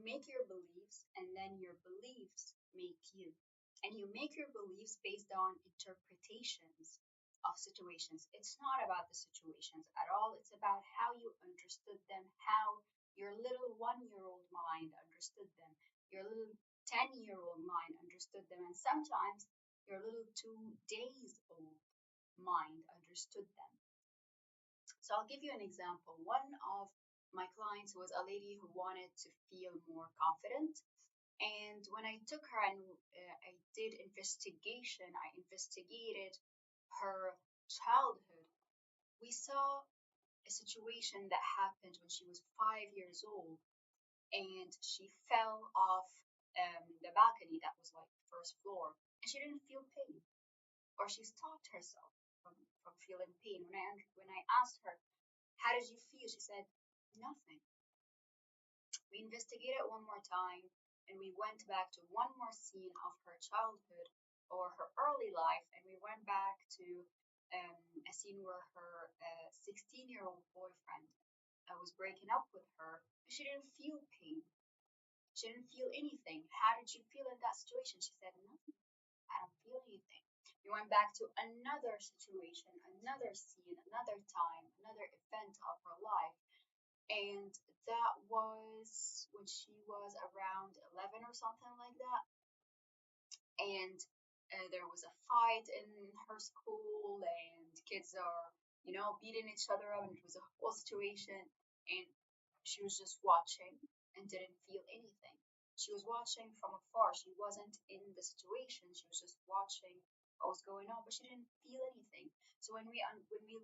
make your beliefs, and then your beliefs make you. And you make your beliefs based on interpretations of situations. It's not about the situations at all. It's about how you understood them, how your little 1 year old mind understood them, your little 10-year-old mind understood them, and sometimes your little 2 days old mind understood them. So I'll give you an example. One of my clients was a lady who wanted to feel more confident. And when I took her and I did investigation, I investigated her childhood. We saw a situation that happened when she was 5 years old and she fell off the balcony that was like the first floor and she didn't feel pain or she stopped herself from feeling pain. When I asked her, how did you feel? She said, nothing. We investigated one more time and we went back to one more scene of her childhood or her early life, and we went back to a scene where her 16-year-old boyfriend was breaking up with her. She didn't feel pain. She didn't feel anything. How did you feel in that situation? She said, nothing. I don't feel anything. We went back to another situation, another scene, another time, another event of her life. And that was when she was around 11 or something like that. And there was a fight in her school, and kids are, beating each other up, and it was a whole situation. And she was just watching and didn't feel anything. She was watching from afar. She wasn't in the situation. She was just watching what was going on, but she didn't feel anything. So when we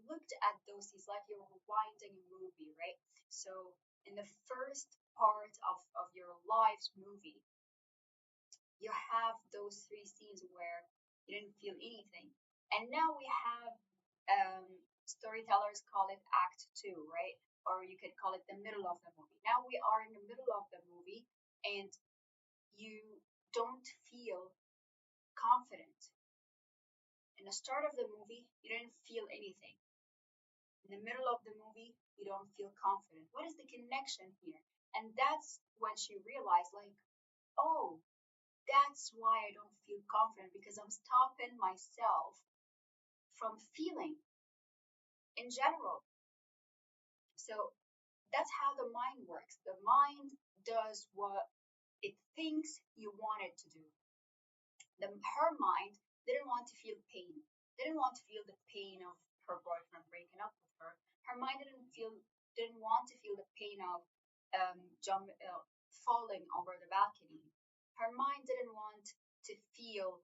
looked at those, it's like you're rewinding a movie, right? So in the first part of your life's movie, you have those three scenes where you didn't feel anything. And now we have storytellers call it act two, right? Or you could call it the middle of the movie. Now we are in the middle of the movie and you don't feel confident. In the start of the movie, you didn't feel anything. In the middle of the movie, you don't feel confident. What is the connection here? And that's when she realized, like, oh, that's why I don't feel confident, because I'm stopping myself from feeling in general. So that's how the mind works. The mind does what it thinks you want it to do. Her mind didn't want to feel pain, didn't want to feel the pain of her boyfriend breaking up with her. Her mind didn't want to feel the pain of falling over the balcony. Her mind didn't want to feel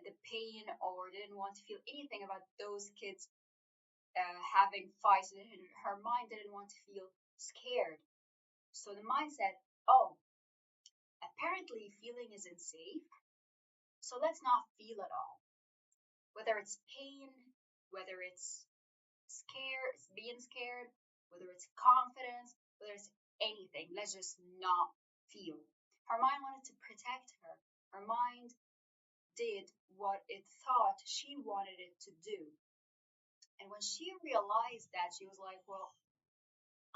the pain or didn't want to feel anything about those kids having fights. Her mind didn't want to feel scared. So the mind said, oh, apparently feeling isn't safe, so let's not feel at all. Whether it's pain, whether it's being scared, whether it's confidence, whether it's anything, let's just not feel. Her mind wanted to protect her. Her mind did what it thought she wanted it to do. And when she realized that, she was like, well,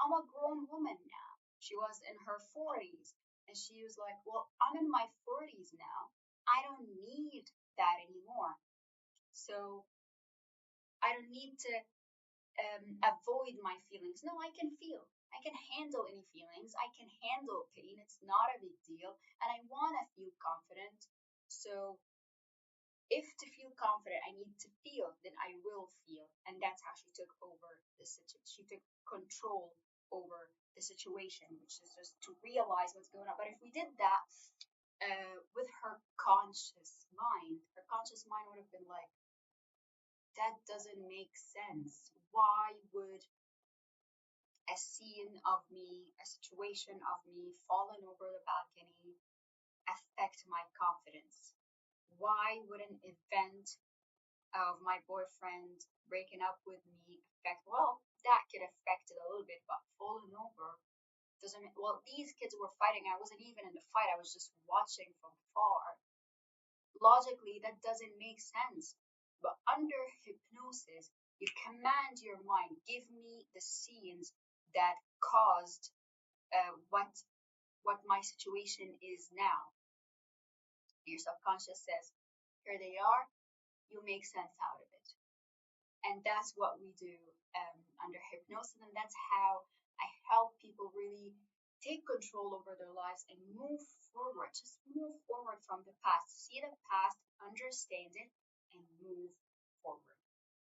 I'm a grown woman now. She was in her 40s. And she was like, well, I'm in my 40s now. I don't need that anymore. So I don't need to avoid my feelings. No, I can feel. I can handle any feelings. I can handle pain. It's not a big deal. And I want to feel confident. So if to feel confident I need to feel, then I will feel. And that's how she took over the situation. She took control over the situation, which is just to realize what's going on. But if we did that with her conscious mind would have been like, that doesn't make sense. Why would a scene of me, a situation of me falling over the balcony affect my confidence? Why would an event of my boyfriend breaking up with me affect? Well, that could affect it a little bit, but falling over doesn't. Well, these kids were fighting. I wasn't even in the fight. I was just watching from far. Logically, that doesn't make sense. But under hypnosis, you command your mind, give me the scenes that caused what what my situation is now. Your subconscious says, here they are, you make sense out of it. And that's what we do under hypnosis. And that's how I help people really take control over their lives and move forward. Just move forward from the past. See the past, understand it, and move forward.